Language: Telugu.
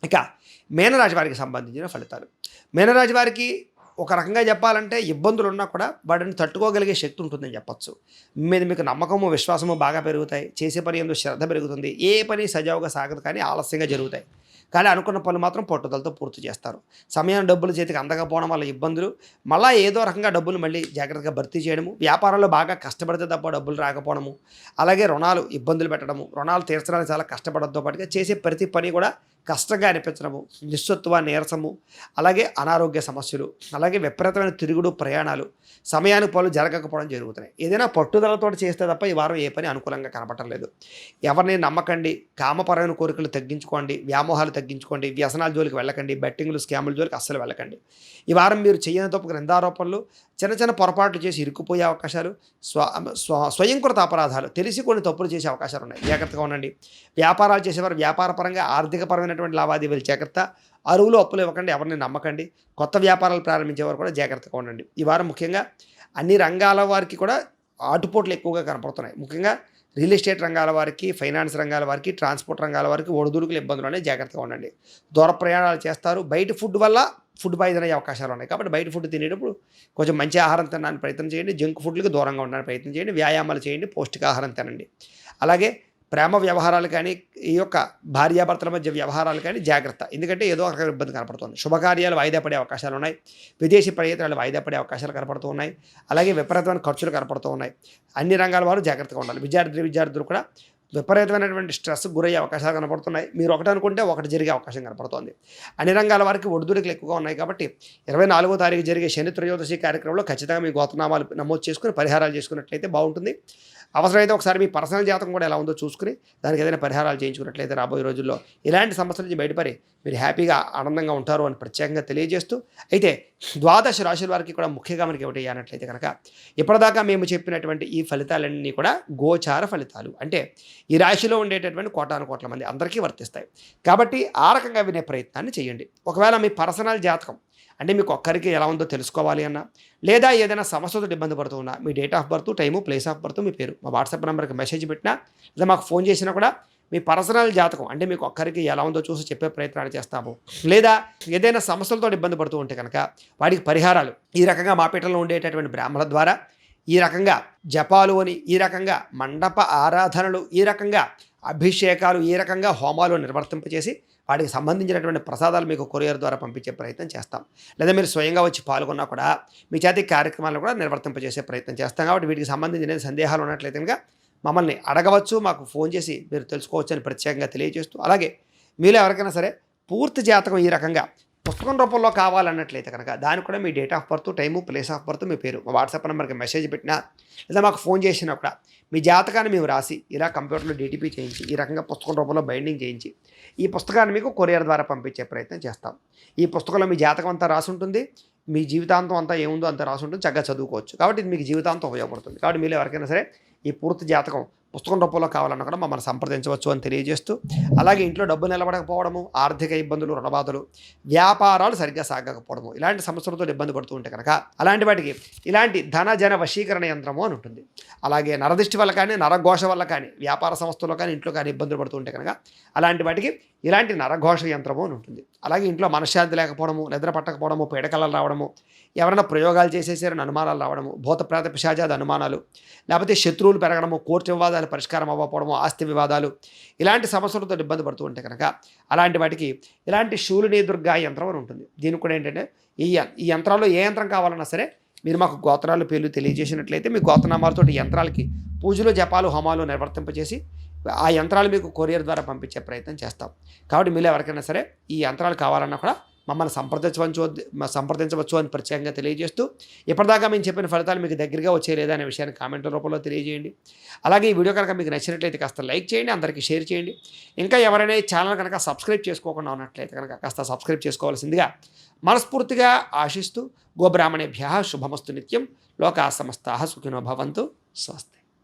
ఇక మీనరాశి వారికి సంబంధించిన ఫలితాలు. మీనరాశి వారికి ఒక రకంగా చెప్పాలంటే ఇబ్బందులున్నా కూడా వాటిని తట్టుకోగలిగే శక్తి ఉంటుందని చెప్పొచ్చు. మీద మీకు నమ్మకము, విశ్వాసము బాగా పెరుగుతాయి. చేసే పని యందు శ్రద్ధ పెరుగుతుంది. ఏ పని సజావుగా సాగదు కానీ ఆలస్యంగా జరుగుతాయి. కానీ అనుకున్న పనులు మాత్రం పట్టుదలతో పూర్తి చేస్తారు. సమయాన్ని డబ్బులు చేతికి అందకపోవడం వల్ల ఇబ్బందులు, మళ్ళా ఏదో రకంగా డబ్బులు మళ్ళీ జాగ్రత్తగా భర్తీ చేయడము, వ్యాపారంలో బాగా కష్టపడితే తప్ప డబ్బులు రాకపోవడము, అలాగే రుణాలు ఇబ్బందులు పెట్టడము, రుణాలు తీర్చడానికి చాలా కష్టపడడంతో పాటుగా చేసే ప్రతి పని కూడా కష్టంగా అనిపించడము, నిస్సత్తువ, నీరసము, అలాగే అనారోగ్య సమస్యలు, అలాగే విపరీతమైన తిరుగుడు, ప్రయాణాలు, సమయానికి పనులు జరగకపోవడం జరుగుతున్నాయి. ఏదైనా పట్టుదలతో చేస్తే తప్ప ఈ వారం ఏ పని అనుకూలంగా కనపడటం లేదు. ఎవరిని నమ్మకండి, కామపరమైన కోరికలు తగ్గించుకోండి, వ్యామోహాలు తగ్గించుకోండి, వ్యసనాల జోలికి వెళ్ళకండి, బెట్టింగ్లు, స్కాముల జోలికి అస్సలు వెళ్ళకండి. ఈ వారం మీరు చేయని తప్పు నిందారోపణలు, చిన్న చిన్న పొరపాట్లు చేసి ఇరుక్కుపోయే అవకాశాలు, స్వయంకృత అపరాధాలు, తెలిసి కొన్ని తప్పులు చేసే అవకాశాలు ఉన్నాయి. జాగ్రత్తగా ఉండండి. వ్యాపారాలు చేసేవారు వ్యాపారపరంగా ఆర్థికపరమైనటువంటి లావాదేవీలు జాగ్రత్త. అరువులు అప్పులు ఇవ్వకండి, ఎవరిని నమ్మకండి. కొత్త వ్యాపారాలు ప్రారంభించేవారు కూడా జాగ్రత్తగా ఉండండి. ఈ వారం ముఖ్యంగా అన్ని రంగాల వారికి కూడా ఆటుపోట్లు ఎక్కువగా కనపడుతున్నాయి. ముఖ్యంగా రియల్ ఎస్టేట్ రంగాల వారికి, ఫైనాన్స్ రంగాల వారికి, ట్రాన్స్పోర్ట్ రంగాల వారికి ఒడిదుడుకులు ఇబ్బందులు అనేవి జాగ్రత్తగా ఉండండి. దూర ప్రయాణాలు చేస్తారు. బయట ఫుడ్ వల్ల ఫుడ్ పాయిజన్ అయ్యే అవకాశాలు ఉన్నాయి. కాబట్టి బయట ఫుడ్ తినేటప్పుడు కొంచెం మంచి ఆహారం తినడానికి ప్రయత్నం చేయండి. జంక్ ఫుడ్లకు దూరంగా ఉండడానికి ప్రయత్నం చేయండి. వ్యాయామాలు చేయండి. పౌష్టికాహారం తినండి. అలాగే ప్రేమ వ్యవహారాలు కానీ, ఈ యొక్క భార్యాభర్తల మధ్య వ్యవహారాలు కానీ జాగ్రత్త. ఎందుకంటే ఏదో ఒక ఇబ్బంది కనపడుతుంది. శుభకార్యాలు వాయిదా పడే అవకాశాలు ఉన్నాయి. విదేశీ ప్రయత్నాలు వాయిదా పడే అవకాశాలు కనపడుతూ ఉన్నాయి. అలాగే విపరీతమైన ఖర్చులు కనపడుతూ ఉన్నాయి. అన్ని రంగాల వారు జాగ్రత్తగా ఉండాలి. విద్యార్థులు కూడా విపరీతమైనటువంటి స్ట్రెస్ గురయ్యే అవకాశాలు కనపడుతున్నాయి. మీరు ఒకటి అనుకుంటే ఒకటి జరిగే అవకాశం కనపడుతోంది. అన్ని రంగాల వారికి ఒడిదుడుకులు ఎక్కువగా ఉన్నాయి. కాబట్టి 24వ తారీఖు జరిగే శని త్రయోదశి కార్యక్రమంలో ఖచ్చితంగా మీ గోత్రనామాలు నమోదు చేసుకుని పరిహారాలు చేసుకున్నట్లయితే బాగుంటుంది. అవసరమైతే ఒకసారి మీ పర్సనల్ జాతకం కూడా ఎలా ఉందో చూసుకుని దానికి ఏదైనా పరిహారాలు చేయించుకున్నట్లయితే రాబోయే రోజుల్లో ఇలాంటి సమస్యల నుంచి బయటపడి మీరు హ్యాపీగా ఆనందంగా ఉంటారు అని ప్రత్యేకంగా తెలియజేస్తూ, అయితే ద్వాదశ రాశుల వారికి కూడా ముఖ్యంగా మనకి ఏమిటి అన్నట్లయితే కనుక ఇప్పటిదాకా మేము చెప్పినటువంటి ఈ ఫలితాలన్నీ కూడా గోచార ఫలితాలు. అంటే ఈ రాశిలో ఉండేటటువంటి కోటాను కోట్ల మంది అందరికీ వర్తిస్తాయి. కాబట్టి ఆ రకంగా వినే ప్రయత్నాన్ని చేయండి. ఒకవేళ మీ పర్సనల్ జాతకం అంటే మీకు ఒక్కరికి ఎలా ఉందో తెలుసుకోవాలి అన్నా, లేదా ఏదైనా సమస్యతో ఇబ్బంది పడుతూ ఉన్నా, మీ date of birth, time, place of birth, మీ పేరు మా వాట్సాప్ నెంబర్కి మెసేజ్ పెట్టినా, లేదా మాకు ఫోన్ చేసినా కూడా మీ పర్సనల్ జాతకం అంటే మీకు ఒక్కరికి ఎలా ఉందో చూసి చెప్పే ప్రయత్నాలు చేస్తాము. లేదా ఏదైనా సమస్యలతో ఇబ్బంది పడుతూ ఉంటే కనుక వాటికి పరిహారాలు ఈ రకంగా మా పీఠంలో ఉండేటటువంటి బ్రాహ్మణుల ద్వారా, ఈ రకంగా జపాలు అని, ఈ రకంగా మండప ఆరాధనలు, ఈ రకంగా అభిషేకాలు, ఈ రకంగా హోమాలు నిర్వర్తింపచేసి వాటికి సంబంధించినటువంటి ప్రసాదాలు మీకు కొరియర్ ద్వారా పంపించే ప్రయత్నం చేస్తాం. లేదా మీరు స్వయంగా వచ్చి పాల్గొన్నా కూడా మీ చేతి కార్యక్రమాలను కూడా నిర్వర్తింపజేసే ప్రయత్నం చేస్తాం. కాబట్టి వీటికి సంబంధించిన సందేహాలు ఉన్నట్లయితే కనుక మమ్మల్ని అడగవచ్చు, మాకు ఫోన్ చేసి మీరు తెలుసుకోవచ్చు అని ప్రత్యేకంగా తెలియజేస్తూ, అలాగే మీలో ఎవరికైనా సరే పూర్తి జాతకం ఈ రకంగా పుస్తకం రూపంలో కావాలన్నట్లయితే కనుక దానికి కూడా మీ date of birth, time, place of birth, మీ పేరు మా వాట్సాప్ నెంబర్కి మెసేజ్ పెట్టినా, లేదా మాకు ఫోన్ చేసినా కూడా మీ జాతకాన్ని మేము రాసి ఇలా కంప్యూటర్లో డీటీపీ చేయించి ఈ రకంగా పుస్తకం రూపంలో బైండింగ్ చేయించి ఈ పుస్తకాన్ని మీకు కొరియర్ ద్వారా పంపించే ప్రయత్నం చేస్తాం. ఈ పుస్తకంలో మీ జాతకం అంతా రాసి ఉంటుంది. మీ జీవితాంతం అంతా ఏముందో అంతా రాసి ఉంటుంది. చక్కగా చదువుకోవచ్చు. కాబట్టి ఇది మీకు జీవితాంతం ఉపయోగపడుతుంది. కాబట్టి మీరు ఎవరికైనా సరే ఈ పూర్తి జాతకం పుస్తకం రూపంలో కావాలన్నా కూడా మమ్మల్ని సంప్రదించవచ్చు అని తెలియజేస్తూ, అలాగే ఇంట్లో డబ్బు నిలబడకపోవడము, ఆర్థిక ఇబ్బందులు, రుణబాధలు, వ్యాపారాలు సరిగ్గా సాగకపోవడము, ఇలాంటి సమస్యలతో ఇబ్బంది పడుతూ ఉంటే కనుక అలాంటి వాటికి ఇలాంటి ధన వశీకరణ యంత్రము అని ఉంటుంది. అలాగే నరదృష్టి వల్ల కానీ, నరఘోష వల్ల కానీ, వ్యాపార సంస్థల్లో కానీ, ఇంట్లో కానీ ఇబ్బందులు పడుతూ ఉంటే కనుక అలాంటి వాటికి ఇలాంటి నరఘోష యంత్రము అని ఉంటుంది. అలాగే ఇంట్లో మనశ్శాంతి లేకపోవడము, నిద్ర పట్టకపోవడము, పీడకలలు రావడము, ఎవరైనా ప్రయోగాలు చేసేసారని అనుమానాలు రావడము, భూత ప్రేత పిశాచాది అనుమానాలు, లేకపోతే శత్రువులు పెరగడము, కోర్టు వివాదాలు పరిష్కారం అవ్వకపోవడము, ఆస్తి వివాదాలు, ఇలాంటి సమస్యలతో ఇబ్బంది పడుతూ ఉంటే కనుక అలాంటి వాటికి ఇలాంటి శూలిని దుర్గా యంత్రం అని ఉంటుంది. దీనికి కూడా ఏంటంటే ఈ యంత్రాల్లో ఏ యంత్రం కావాలన్నా సరే మీరు మాకు గోత్రాల పేర్లు తెలియజేసినట్లయితే మీ గోత్రనామాలతో యంత్రాలకి పూజలు, జపాలు, హోమాలు నిర్వర్తింపజేసి ఆ యంత్రాలు మీకు కొరియర్ ద్వారా పంపించే ప్రయత్నం చేస్తాం. కాబట్టి మీరు ఎవరికైనా సరే ఈ యంత్రాలు కావాలన్నా కూడా మమ్మల్ని సంప్రదించవచ్చు అని ప్రత్యేకంగా తెలియజేస్తూ, ఇప్పటిదాకా మేము చెప్పిన ఫలితాలు మీకు దగ్గరగా వచ్చే లేదా అనే విషయాన్ని కామెంట్ల రూపంలో తెలియజేయండి. అలాగే ఈ వీడియో కనుక మీకు నచ్చినట్లయితే కాస్త లైక్ చేయండి, అందరికీ షేర్ చేయండి. ఇంకా ఎవరైనా ఈ ఛానల్ కనుక సబ్స్క్రైబ్ చేసుకోకుండా ఉన్నట్లయితే కనుక కాస్త సబ్స్క్రైబ్ చేసుకోవాల్సిందిగా మనస్ఫూర్తిగా ఆశిస్తూ, గోబ్రాహ్మణేభ్యః శుభమస్తు నిత్యం. లోకా సమస్తాః సుఖినో భవంతు. స్వస్తి.